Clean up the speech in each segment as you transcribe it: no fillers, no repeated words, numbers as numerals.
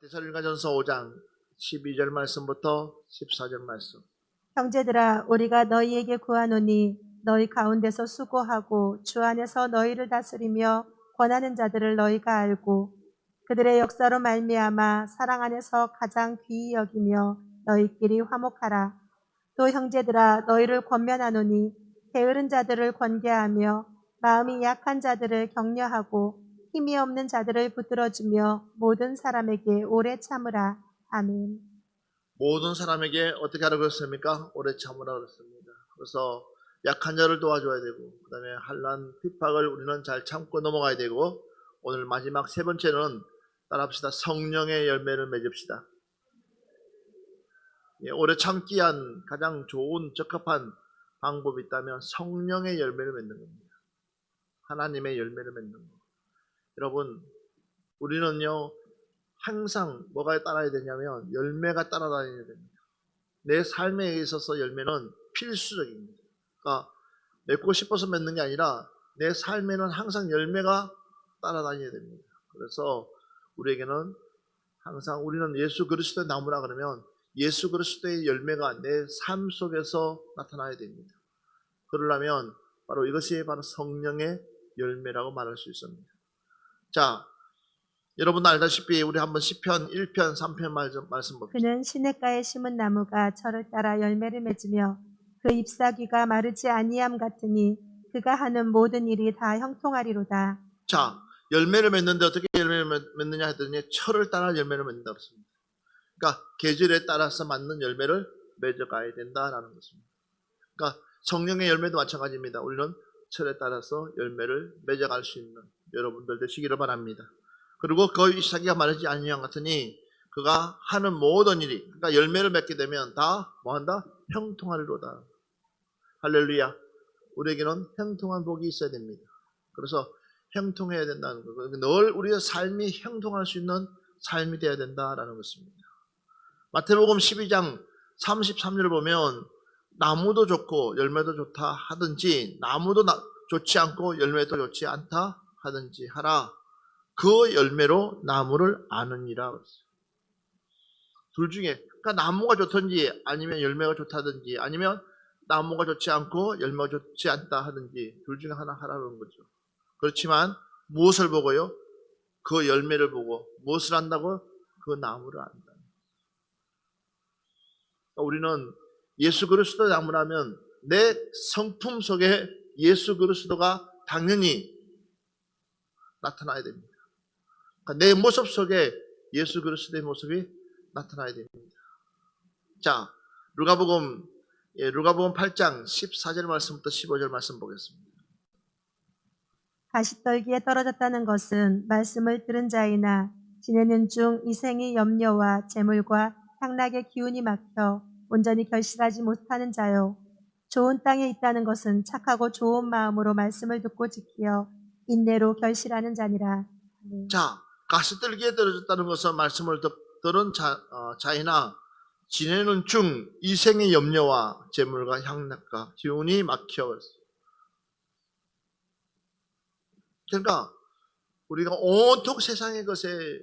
데살로니가전서 5장 12절 말씀부터 14절 말씀. 형제들아, 우리가 너희에게 구하노니 너희 가운데서 수고하고 주 안에서 너희를 다스리며 권하는 자들을 너희가 알고 그들의 역사로 말미암아 사랑 안에서 가장 귀히 여기며 너희끼리 화목하라. 또 형제들아, 너희를 권면하노니 게으른 자들을 권계하며 마음이 약한 자들을 격려하고 힘이 없는 자들을 붙들어주며 모든 사람에게 오래 참으라. 아멘. 모든 사람에게 어떻게 하라고 그랬습니까? 오래 참으라 그랬습니다. 그래서 약한 자를 도와줘야 되고, 그 다음에 환난 핍박을 우리는 잘 참고 넘어가야 되고, 오늘 마지막 세 번째는 따라합시다. 성령의 열매를 맺읍시다. 오래 참기 위한 가장 좋은 적합한 방법이 있다면 성령의 열매를 맺는 겁니다. 하나님의 열매를 맺는 거. 여러분, 우리는요 항상 뭐가 따라야 되냐면 열매가 따라다녀야 됩니다. 내 삶에 있어서 열매는 필수적입니다. 그러니까 맺고 싶어서 맺는 게 아니라 내 삶에는 항상 열매가 따라다녀야 됩니다. 그래서 우리에게는 항상 우리는 예수 그리스도의 나무라 그러면 예수 그리스도의 열매가 내 삶 속에서 나타나야 됩니다. 그러려면 바로 이것이 바로 성령의 열매라고 말할 수 있습니다. 자, 여러분 알다시피 우리 한번 시편 1편 3편 말씀 봅시다. 그는 시냇가에 심은 나무가 철을 따라 열매를 맺으며 그 잎사귀가 마르지 아니함 같으니 그가 하는 모든 일이 다 형통하리로다. 자, 열매를 맺는데 어떻게 열매를 맺느냐 했더니 철을 따라 열매를 맺는다고 했습니다. 그러니까 계절에 따라서 맞는 열매를 맺어가야 된다라는 것입니다. 그러니까 성령의 열매도 마찬가지입니다. 우리는 철에 따라서 열매를 맺어갈 수 있는 여러분들 되시기를 바랍니다. 그리고 그 잎사귀가 마르지 아니함 같으니 그가 하는 모든 일이, 그러니까 열매를 맺게 되면 다 뭐한다? 형통하리로다. 할렐루야. 우리에게는 형통한 복이 있어야 됩니다. 그래서 형통해야 된다는 거. 늘 우리의 삶이 형통할 수 있는 삶이 되어야 된다라는 것입니다. 마태복음 12장 33절을 보면 나무도 좋고 열매도 좋다 하든지 나무도 좋지 않고 열매도 좋지 않다 하든지 하라. 그 열매로 나무를 아느니라. 둘 중에, 그러니까 나무가 좋든지 아니면 열매가 좋다든지 아니면 나무가 좋지 않고 열매가 좋지 않다 하든지 둘 중에 하나 하라는 거죠. 그렇지만 무엇을 보고요? 그 열매를 보고 무엇을 안다고? 그 나무를 안다. 그러니까 우리는 예수 그리스도 나무라면 내 성품 속에 예수 그리스도가 당연히 나타나야 됩니다. 그러니까 내 모습 속에 예수 그리스도의 모습이 나타나야 됩니다. 자, 누가복음 8장 14절 말씀부터 15절 말씀 보겠습니다. 가시떨기에 떨어졌다는 것은 말씀을 들은 자이나 지내는 중 이생의 염려와 재물과 향락의 기운이 막혀 온전히 결실하지 못하는 자요. 좋은 땅에 있다는 것은 착하고 좋은 마음으로 말씀을 듣고 지키어 인내로 결실하는 자니라. 자, 가시떨기에 떨어졌다는 것은 말씀을 들은 자이나 지내는 중 이생의 염려와 재물과 향락과 기운이 막혀. 그러니까 우리가 온통 세상의 것에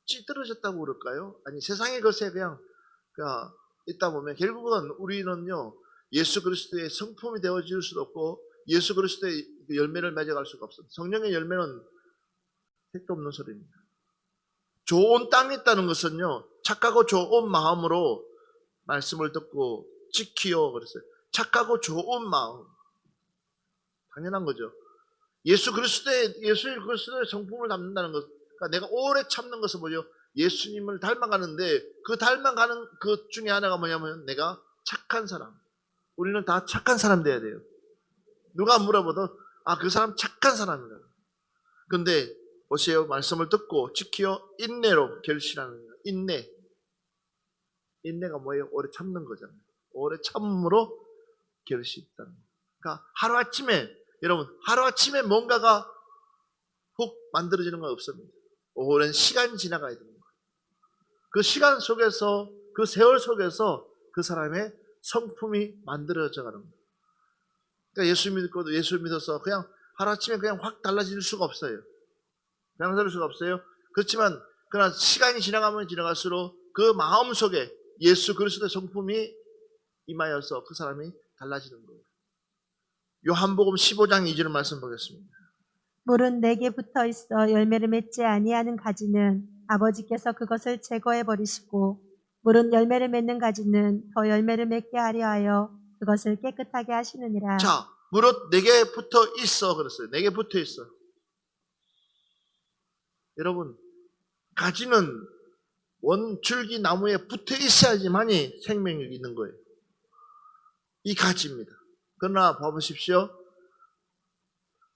찌들어졌다고 그럴까요? 아니, 세상의 것에 그냥 있다 보면 결국은 우리는요 예수 그리스도의 성품이 되어질 수도 없고 예수 그리스도의 열매를 맺어갈 수가 없어요. 성령의 열매는 택도 없는 소리입니다. 좋은 땅에 있다는 것은요 착하고 좋은 마음으로 말씀을 듣고 지키어 그랬어요. 착하고 좋은 마음, 당연한 거죠. 예수 그리스도의 성품을 담는다는 것, 그러니까 내가 오래 참는 것은 뭐죠? 예수님을 닮아가는데 그 닮아가는 것 중에 하나가 뭐냐면 내가 착한 사람. 우리는 다 착한 사람 돼야 돼요. 누가 물어봐도 그 사람 착한 사람이다. 근데 보세요. 말씀을 듣고 지키어 인내로 결실하는 거예요. 인내가 뭐예요? 오래 참는 거잖아요. 오래 참음으로 결실이 있다는 거예요. 그러니까 하루아침에 뭔가가 훅 만들어지는 건 없습니다. 오랜 시간이 지나가야 됩니다. 그 시간 속에서, 그 세월 속에서 그 사람의 성품이 만들어져 가는 거예요. 그러니까 예수 믿어서 그냥 하루아침에 그냥 확 달라질 수가 없어요. 그냥 될 수가 없어요. 그렇지만 그러나 시간이 지나가면 지나갈수록 그 마음 속에 예수 그리스도의 성품이 임하여서 그 사람이 달라지는 거예요. 요한복음 15장 2절 말씀 보겠습니다. 물은 내게 붙어 있어 열매를 맺지 아니하는 가지는 아버지께서 그것을 제거해 버리시고 물은 열매를 맺는 가지는 더 열매를 맺게 하려 하여 그것을 깨끗하게 하시느니라. 자, 무릇 내게 붙어 있어 그랬어요. 내게 붙어 있어. 여러분, 가지는 원줄기 나무에 붙어 있어야지만이 생명이 있는 거예요. 이 가지입니다. 그러나 봐보십시오.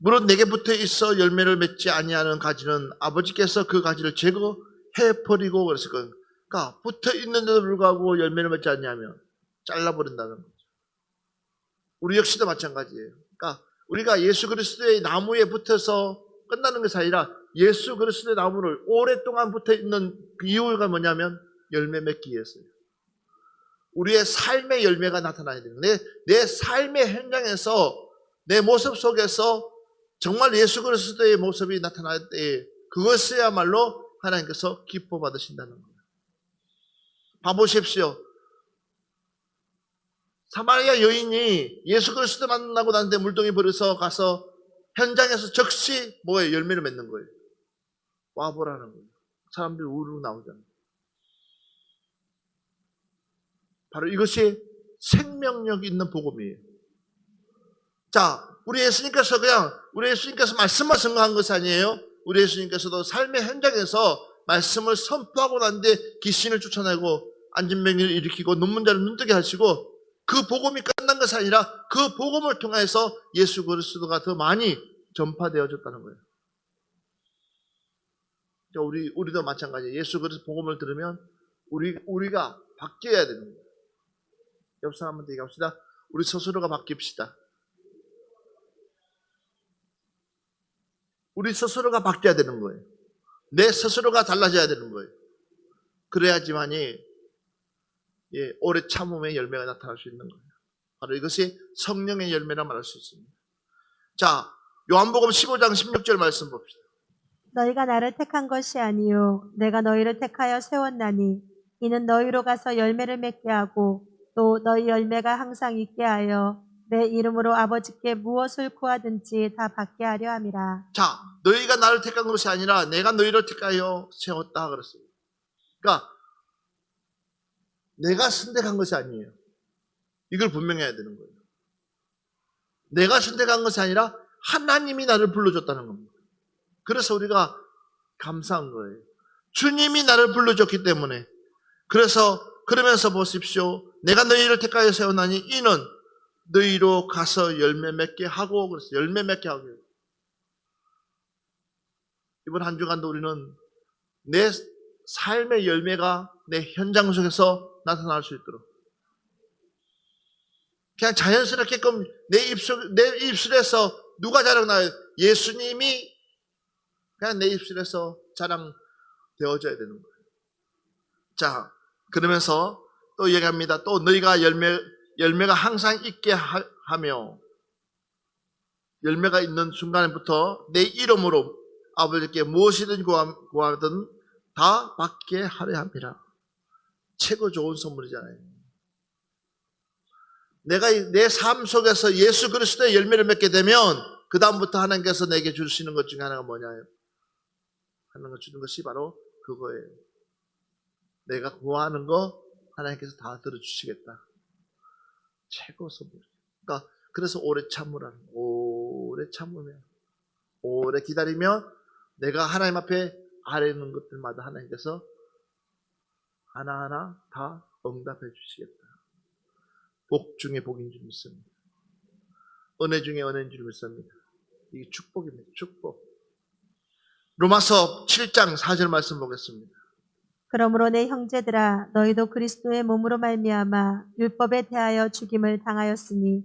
물은 내게 붙어 있어 열매를 맺지 아니하는 가지는 아버지께서 그 가지를 제거해 버리고 그랬을 거예요. 그러니까 붙어 있는데도 불구하고 열매를 맺지 않냐면 잘라버린다는 거죠. 우리 역시도 마찬가지예요. 그러니까 우리가 예수 그리스도의 나무에 붙어서 끝나는 것이 아니라 예수 그리스도의 나무를 오랫동안 붙어 있는 그 이유가 뭐냐면 열매 맺기 위해서요. 우리의 삶의 열매가 나타나야 돼요. 내 삶의 현장에서 내 모습 속에서 정말 예수 그리스도의 모습이 나타날 때 그것이야말로 하나님께서 기뻐 받으신다는 거예요. 봐보십시오. 사마리아 여인이 예수 그리스도 만나고 난 뒤에 물동이 버려서 가서 현장에서 즉시 뭐에 열매를 맺는 거예요. 와보라는 거예요. 사람들이 우르르 나오잖아요. 바로 이것이 생명력 있는 복음이에요. 자, 우리 예수님께서 말씀만 선거한 것이 아니에요. 우리 예수님께서도 삶의 현장에서 말씀을 선포하고 난 뒤에 귀신을 쫓아내고 안진병을 일으키고 눈먼 자를 눈뜨게 하시고 그 복음이 끝난 것이 아니라 그 복음을 통해서 예수 그리스도가 더 많이 전파되어졌다는 거예요. 우리도 마찬가지예요. 예수 그리스도 복음을 들으면 우리가 바뀌어야 됩니다. 옆 사람한테 얘기합시다. 우리 스스로가 바뀝시다. 우리 스스로가 바뀌어야 되는 거예요. 내 스스로가 달라져야 되는 거예요. 그래야지만이 오래 참음의 열매가 나타날 수 있는 거예요. 바로 이것이 성령의 열매라 말할 수 있습니다. 자, 요한복음 15장 16절 말씀 봅시다. 너희가 나를 택한 것이 아니요 내가 너희를 택하여 세웠나니 이는 너희로 가서 열매를 맺게 하고 또 너희 열매가 항상 있게 하여 내 이름으로 아버지께 무엇을 구하든지 다 받게 하려 함이라. 자, 너희가 나를 택한 것이 아니라 내가 너희를 택하여 세웠다 그랬어요. 그러니까 내가 선택한 것이 아니에요. 이걸 분명해야 되는 거예요. 내가 선택한 것이 아니라 하나님이 나를 불러줬다는 겁니다. 그래서 우리가 감사한 거예요. 주님이 나를 불러줬기 때문에. 그러면서 보십시오. 내가 너희를 택하여 세웠나니 이는 너희로 가서 열매 맺게 하고 그랬어요. 열매 맺게 하고. 이번 한 주간도 우리는 내 삶의 열매가 내 현장 속에서 나타날 수 있도록 그냥 자연스럽게끔 내 입술에서 누가 자랑나요? 예수님이 그냥 내 입술에서 자랑되어져야 되는 거예요. 자, 그러면서 또 얘기합니다. 또 너희가 열매가 항상 있게 하며 열매가 있는 순간부터 내 이름으로 아버지께 무엇이든 구하든 다 받게 하려 합니다. 최고 좋은 선물이잖아요. 내가 내 삶 속에서 예수 그리스도의 열매를 맺게 되면 그 다음부터 하나님께서 내게 주시는 것 중에 하나가 뭐냐요? 하나님께서 주는 것이 바로 그거예요. 내가 구하는 거 하나님께서 다 들어주시겠다. 최고 선물. 그러니까 그래서 오래 참으라는 거예요. 오래 참으면 오래 기다리면 내가 하나님 앞에 아뢰는 것들마다 하나님께서 하나하나 다 응답해 주시겠다. 복 중에 복인 줄 믿습니다. 은혜 중에 은혜인 줄 믿습니다. 이게 축복입니다. 축복. 로마서 7장 4절 말씀 보겠습니다. 그러므로 내 형제들아 너희도 그리스도의 몸으로 말미암아 율법에 대하여 죽임을 당하였으니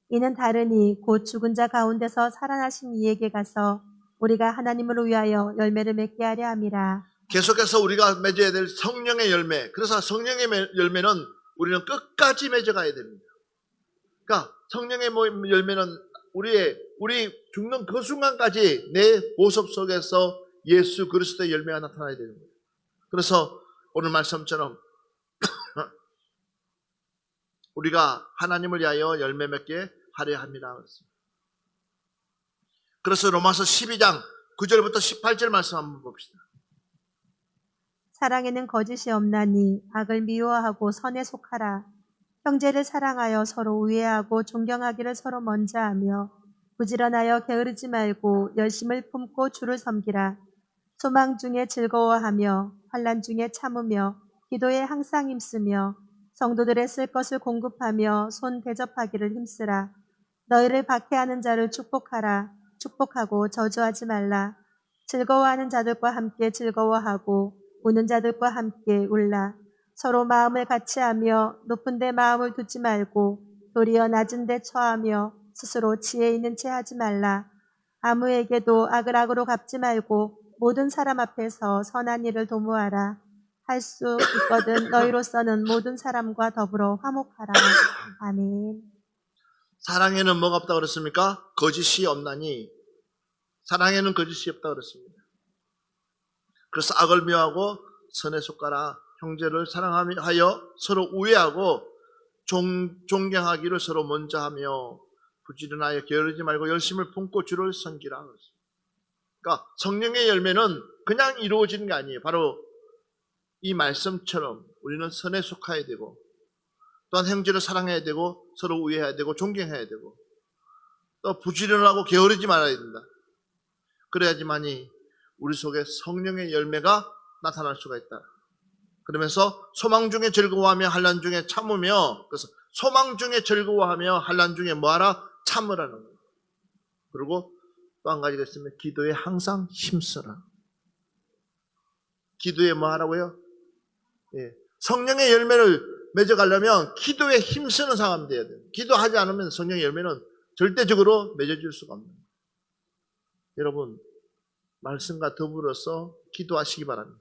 이는 다르니 곧 죽은 자 가운데서 살아나신 이에게 가서 우리가 하나님을 위하여 열매를 맺게 하려 함이라. 계속해서 우리가 맺어야 될 성령의 열매. 그래서 성령의 열매는 우리는 끝까지 맺어가야 됩니다. 그러니까 성령의 열매는 우리 죽는 그 순간까지 내 모습 속에서 예수 그리스도의 열매가 나타나야 되는 거예요. 그래서 오늘 말씀처럼 우리가 하나님을 위하여 열매 맺게 하려 합니다. 그래서 로마서 12장 9절부터 18절 말씀 한번 봅시다. 사랑에는 거짓이 없나니 악을 미워하고 선에 속하라. 형제를 사랑하여 서로 우애하고 존경하기를 서로 먼저 하며 부지런하여 게으르지 말고 열심을 품고 주를 섬기라. 소망 중에 즐거워하며 환난 중에 참으며 기도에 항상 힘쓰며 성도들의 쓸 것을 공급하며 손 대접하기를 힘쓰라. 너희를 박해하는 자를 축복하라. 축복하고 저주하지 말라. 즐거워하는 자들과 함께 즐거워하고 우는 자들과 함께 울라. 서로 마음을 같이하며 높은 데 마음을 두지 말고 도리어 낮은 데 처하며 스스로 지혜 있는 채 하지 말라. 아무에게도 악을 악으로 갚지 말고 모든 사람 앞에서 선한 일을 도모하라. 할 수 있거든 너희로서는 모든 사람과 더불어 화목하라. 아멘. 사랑에는 뭐가 없다고 그랬습니까? 거짓이 없나니. 사랑에는 거짓이 없다고 그랬습니다. 그래서 악을 미워하고 선에 속하라. 형제를 사랑하여 서로 우애하고 존경하기를 서로 먼저 하며 부지런하여 게으르지 말고 열심을 품고 주를 섬기라. 그러니까 성령의 열매는 그냥 이루어지는 게 아니에요. 바로 이 말씀처럼 우리는 선에 속해야 되고 또한 형제를 사랑해야 되고 서로 우애해야 되고 존경해야 되고 또 부지런하고 게으르지 말아야 된다. 그래야지만이 우리 속에 성령의 열매가 나타날 수가 있다. 그러면서 소망 중에 즐거워하며 환난 중에 참으며, 그래서 소망 중에 즐거워하며 환난 중에 뭐하라? 참으라는 거예요. 그리고 또 한 가지가 있으면 기도에 항상 힘써라. 기도에 뭐하라고요? 예. 성령의 열매를 맺어가려면 기도에 힘쓰는 사람이 되어야 돼요. 기도하지 않으면 성령의 열매는 절대적으로 맺어질 수가 없는 거예요. 여러분, 말씀과 더불어서 기도하시기 바랍니다.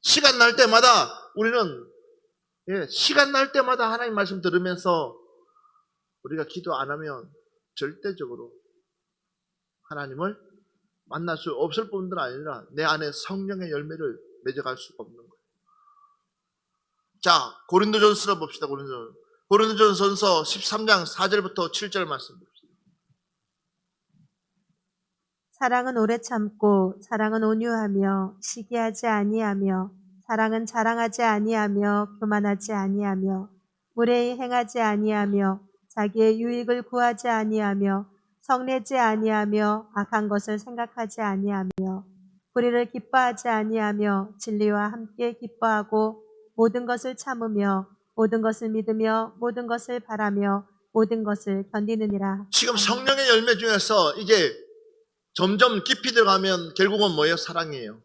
시간 날 때마다 우리는 시간 날 때마다 하나님 말씀 들으면서 우리가 기도 안 하면 절대적으로 하나님을 만날 수 없을 뿐만 아니라 내 안에 성령의 열매를 맺어갈 수가 없는 거예요. 자, 고린도전서로 봅시다. 고린도전서 13장 4절부터 7절 말씀 봅시다. 사랑은 오래 참고 사랑은 온유하며 시기하지 아니하며 사랑은 자랑하지 아니하며 교만하지 아니하며 무례히 행하지 아니하며 자기의 유익을 구하지 아니하며 성내지 아니하며 악한 것을 생각하지 아니하며 불의를 기뻐하지 아니하며 진리와 함께 기뻐하고 모든 것을 참으며 모든 것을 믿으며 모든 것을 바라며 모든 것을 견디느니라. 지금 성령의 열매 중에서 이제 점점 깊이 들어가면 결국은 뭐예요? 사랑이에요.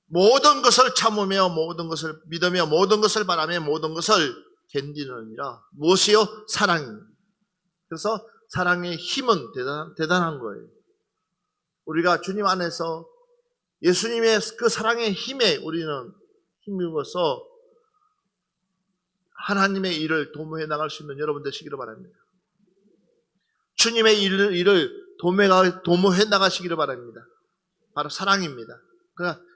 모든 것을 참으며 모든 것을 믿으며 모든 것을 바라며 모든 것을 견디느니라. 무엇이요? 사랑입니다. 그래서 사랑의 힘은 대단한 거예요. 우리가 주님 안에서 예수님의 그 사랑의 힘에 우리는 힘입어서 하나님의 일을 도모해 나갈 수 있는 여러분 되시기를 바랍니다. 주님의 일을 도모해 나가시기를 바랍니다. 바로 사랑입니다.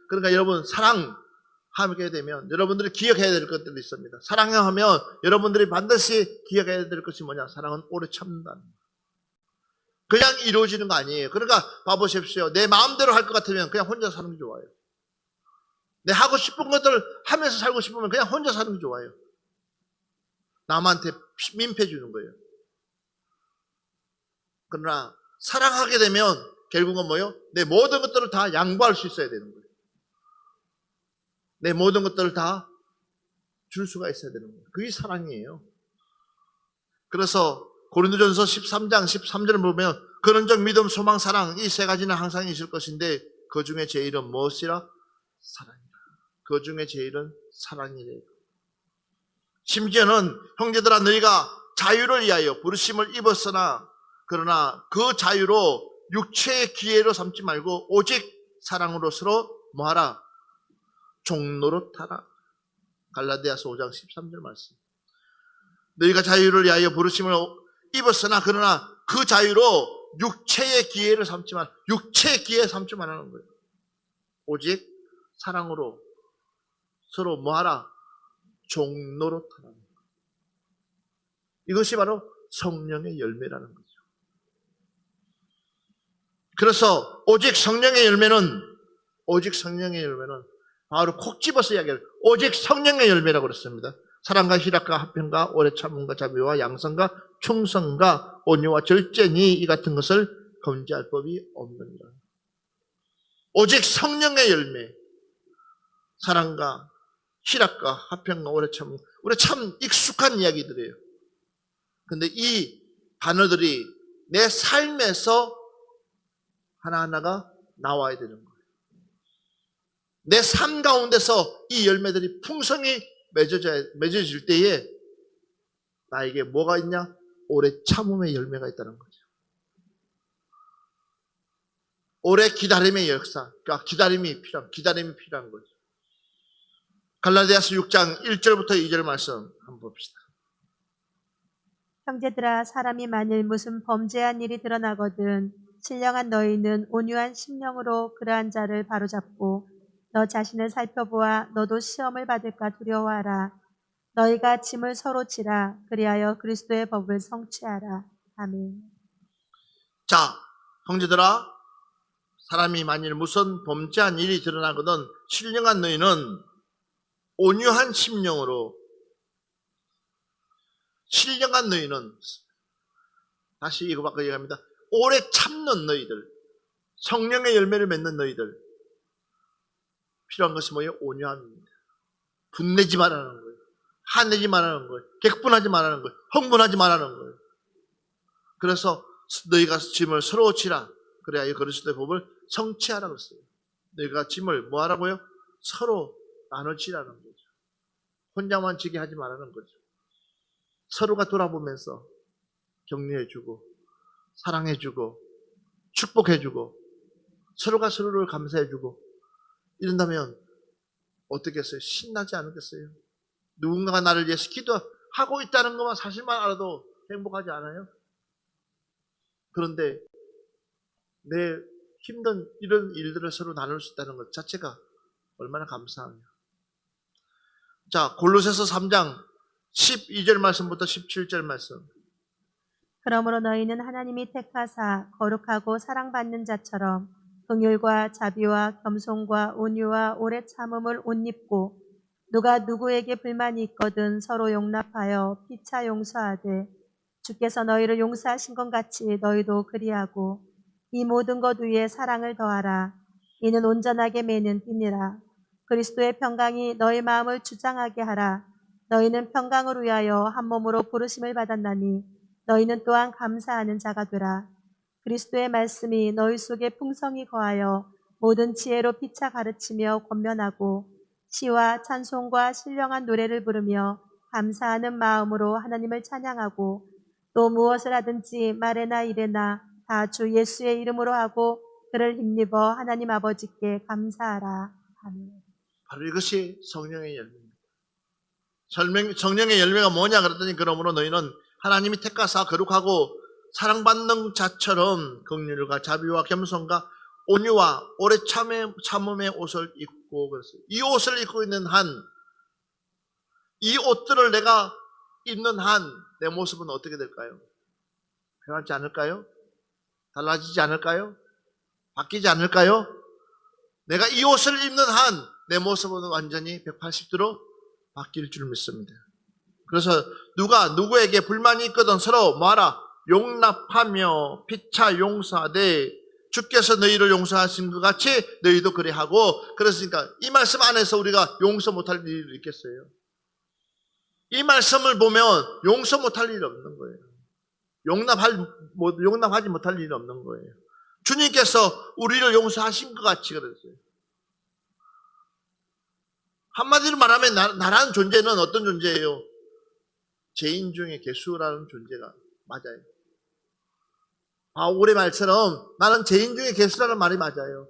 그러니까 여러분 사랑하게 되면 여러분들이 기억해야 될 것들이 있습니다. 사랑하면 여러분들이 반드시 기억해야 될 것이 뭐냐? 사랑은 오래 참는다는 거예요. 그냥 이루어지는 거 아니에요. 그러니까 봐보십시오. 내 마음대로 할 것 같으면 그냥 혼자 사는 게 좋아요. 내 하고 싶은 것들을 하면서 살고 싶으면 그냥 혼자 사는 게 좋아요. 남한테 민폐 주는 거예요. 그러나 사랑하게 되면 결국은 뭐예요? 내 모든 것들을 다 양보할 수 있어야 되는 거예요. 내 모든 것들을 다 줄 수가 있어야 되는 거예요. 그게 사랑이에요. 그래서 고린도전서 13장 13절을 보면 그런즉 믿음, 소망, 사랑 이 세 가지는 항상 있을 것인데 그 중에 제일은 무엇이라? 사랑이라. 그 중에 제일은 사랑이래요. 심지어는 형제들아 너희가 자유를 위하여 부르심을 입었으나 그러나 그 자유로 육체의 기회로 삼지 말고 오직 사랑으로 서로 뭐하라? 종노릇하라. 갈라디아서 5장 13절 말씀. 너희가 자유를 위하여 부르심을 입었으나 그러나 그 자유로 육체의 기회를 삼지 말. 육체의 기회 삼지 말라는 거예요. 오직 사랑으로 서로 뭐하라? 종노릇하라. 이것이 바로 성령의 열매라는 거죠. 그래서 오직 성령의 열매는 바로 콕 집어서 이야기해요. 오직 성령의 열매라고 그랬습니다. 사랑과 희락과 화평과 오래 참음과 자비와 양선과 충성과 온유와 절제니 이 같은 것을 금지할 법이 없느니라. 오직 성령의 열매, 사랑과 희락과 화평과 오래 참음, 우리 참 익숙한 이야기들이에요. 근데 이 단어들이 내 삶에서 하나하나가 나와야 되는 거예요. 내 삶 가운데서 이 열매들이 풍성히 맺어질 때에 나에게 뭐가 있냐? 오래 참음의 열매가 있다는 거죠. 오래 기다림의 역사, 그러니까 기다림이 필요한 거죠. 갈라디아서 6장 1절부터 2절 말씀 한번 봅시다. 형제들아, 사람이 만일 무슨 범죄한 일이 드러나거든 신령한 너희는 온유한 심령으로 그러한 자를 바로잡고 너 자신을 살펴보아 너도 시험을 받을까 두려워하라. 너희가 짐을 서로 지라. 그리하여 그리스도의 법을 성취하라. 아멘. 자, 형제들아, 사람이 만일 무슨 범죄한 일이 드러나거든 신령한 너희는 온유한 심령으로, 신령한 너희는, 다시 이거 바꿔 얘기합니다. 오래 참는 너희들, 성령의 열매를 맺는 너희들, 필요한 것이 뭐예요? 온유함입니다. 분내지 말라는 거예요. 화내지 말라는 거예요. 객분하지 말라는 거예요. 흥분하지 말라는 거예요. 그래서 너희가 짐을 서로 지라. 그래야 그리스도의 법을 성취하라고 했어요. 너희가 짐을 뭐 하라고요? 서로 나눠지라는 거죠. 혼자만 지게 하지 말라는 거죠. 서로가 돌아보면서 격려해주고 사랑해주고 축복해주고 서로가 서로를 감사해주고 이런다면 어떻겠어요? 신나지 않겠어요? 누군가가 나를 위해서 기도하고 있다는 것만 사실만 알아도 행복하지 않아요? 그런데 내 힘든 이런 일들을 서로 나눌 수 있다는 것 자체가 얼마나 감사하냐. 자, 골로새서 3장 12절 말씀부터 17절 말씀. 그러므로 너희는 하나님이 택하사 거룩하고 사랑받는 자처럼 긍휼과 자비와 겸손과 온유와 오래 참음을 옷 입고 누가 누구에게 불만이 있거든 서로 용납하여 피차 용서하되 주께서 너희를 용서하신 것 같이 너희도 그리하고 이 모든 것 위에 사랑을 더하라. 이는 온전하게 매는 띠니라. 그리스도의 평강이 너희 마음을 주장하게 하라. 너희는 평강을 위하여 한 몸으로 부르심을 받았나니 너희는 또한 감사하는 자가 되라. 그리스도의 말씀이 너희 속에 풍성히 거하여 모든 지혜로 피차 가르치며 권면하고 시와 찬송과 신령한 노래를 부르며 감사하는 마음으로 하나님을 찬양하고 또 무엇을 하든지 말에나 일에나 다 주 예수의 이름으로 하고 그를 힘입어 하나님 아버지께 감사하라. 아멘. 바로 이것이 성령의 열매입니다. 성령의 열매가 뭐냐 그랬더니 그러므로 너희는 하나님이 택하사 거룩하고 사랑받는 자처럼 긍휼과 자비와 겸손과 온유와 오래 참음의 옷을 입고 그랬어요. 이 옷을 입고 있는 한, 이 옷들을 내가 입는 한 내 모습은 어떻게 될까요? 변하지 않을까요? 달라지지 않을까요? 바뀌지 않을까요? 내가 이 옷을 입는 한 내 모습은 완전히 180도로 바뀔 줄 믿습니다. 그래서 누가 누구에게 불만이 있거든 서로 뭐하라? 용납하며 피차 용서하되 주께서 너희를 용서하신 것 같이 너희도 그래 하고. 그랬으니까 이 말씀 안에서 우리가 용서 못할 일이 있겠어요? 이 말씀을 보면 용서 못할 일이 없는 거예요. 용납하지 못할 일이 없는 거예요. 주님께서 우리를 용서하신 것 같이 그랬어요. 한마디로 말하면 나라는 존재는 어떤 존재예요? 죄인 중에 괴수라는 존재가 맞아요. 바울의 말처럼 나는 죄인 중에 괴수라는 말이 맞아요.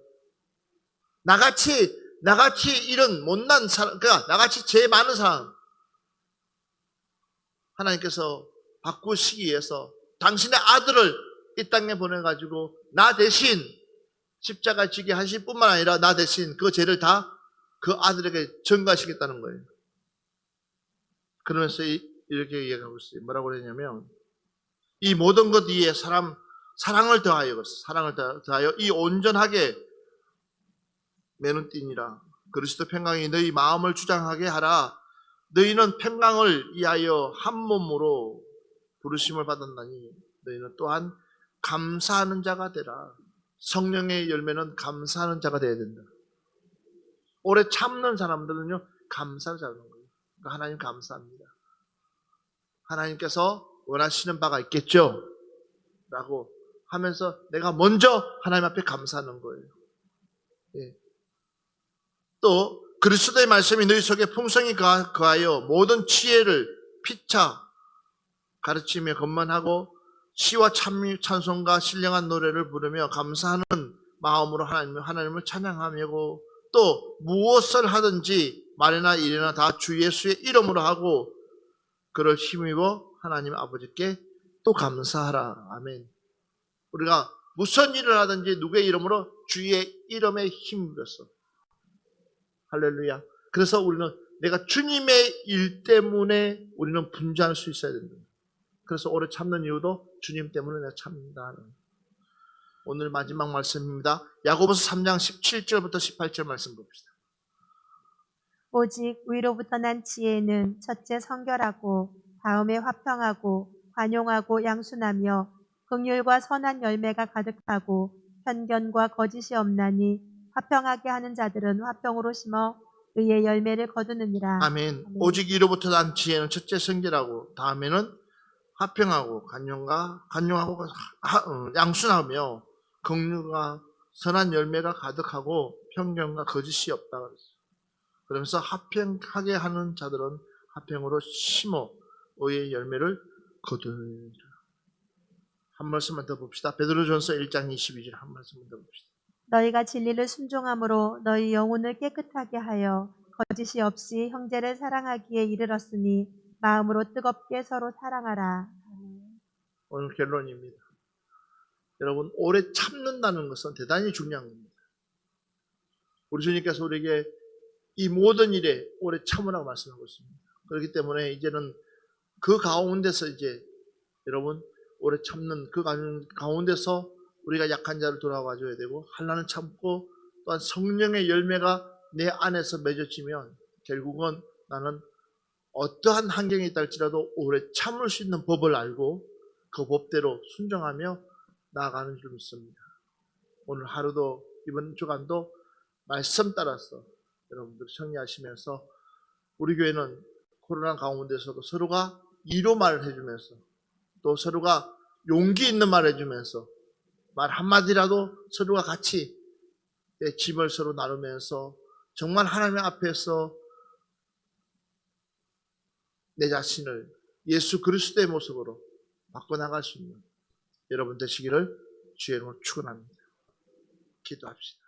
나같이 이런 못난 사람, 그러니까 나같이 죄 많은 사람 하나님께서 바꾸시기 위해서 당신의 아들을 이 땅에 보내가지고 나 대신 십자가 지게 하실 뿐만 아니라 나 대신 그 죄를 다 그 아들에게 전가하시겠다는 거예요. 그러면서 이렇게 이야기하고 있어요. 뭐라고 그랬냐면 이 모든 것 위에 사랑을 더하여 이 온전하게 매는 띠니라. 그리스도 평강이 너희 마음을 주장하게 하라. 너희는 평강을 위하여 한 몸으로 부르심을 받았나니 너희는 또한 감사하는 자가 되라. 성령의 열매는 감사하는 자가 되어야 된다. 오래 참는 사람들은요, 감사를 잘하는 거예요. 그러니까 하나님 감사합니다. 하나님께서 원하시는 바가 있겠죠? 라고 하면서 내가 먼저 하나님 앞에 감사하는 거예요. 예. 또 그리스도의 말씀이 너희 속에 풍성히 거하여 모든 지혜를 피차 가르치며 권만하고 시와 찬송과 신령한 노래를 부르며 감사하는 마음으로 하나님을 찬양하며 또 무엇을 하든지 말이나 일이나 다 주 예수의 이름으로 하고 그를 힘입어 하나님 아버지께 또 감사하라. 아멘. 우리가 무슨 일을 하든지 누구의 이름으로 주의 이름에 힘입어서 할렐루야. 그래서 우리는 내가 주님의 일 때문에 우리는 분주할 수 있어야 된다. 그래서 오래 참는 이유도 주님 때문에 내가 참는다. 오늘 마지막 말씀입니다. 야고보서 3장 17절부터 18절 말씀 봅시다. 오직 위로부터 난 지혜는 첫째 성결하고 다음에 화평하고 관용하고 양순하며 긍휼과 선한 열매가 가득하고 편견과 거짓이 없나니 화평하게 하는 자들은 화평으로 심어 의의 열매를 거두느니라. 아멘. 오직 위로부터 난 지혜는 첫째 성결하고 다음에는 화평하고 관용하고 양순하며 긍휼과 선한 열매가 가득하고 편견과 거짓이 없다 그랬어요. 그러면서 화평하게 하는 자들은 화평으로 심어 의의 열매를 거두느니라. 한 말씀만 더 봅시다. 베드로전서 1장 22절 한 말씀만 더 봅시다. 너희가 진리를 순종함으로 너희 영혼을 깨끗하게 하여 거짓이 없이 형제를 사랑하기에 이르렀으니 마음으로 뜨겁게 서로 사랑하라. 오늘 결론입니다. 여러분, 오래 참는다는 것은 대단히 중요한 겁니다. 우리 주님께서 우리에게 이 모든 일에 오래 참으라고 말씀하고 있습니다. 그렇기 때문에 이제는 그 가운데서 이제 여러분 오래 참는 그 가운데서 우리가 약한 자를 돌아와줘야 되고 환난을 참고 또한 성령의 열매가 내 안에서 맺어지면 결국은 나는 어떠한 환경이 있다 할지라도 오래 참을 수 있는 법을 알고 그 법대로 순종하며 나아가는 줄 믿습니다. 오늘 하루도 이번 주간도 말씀 따라서 여러분들 정리하시면서 우리 교회는 코로나 가운데서도 서로가 이로 말을 해주면서 또 서로가 용기 있는 말을 해주면서 말 한마디라도 서로가 같이 짐을 서로 나누면서 정말 하나님 앞에서 내 자신을 예수 그리스도의 모습으로 바꿔나갈 수 있는 여러분 되시기를 주의 이름으로 축원합니다. 기도합시다.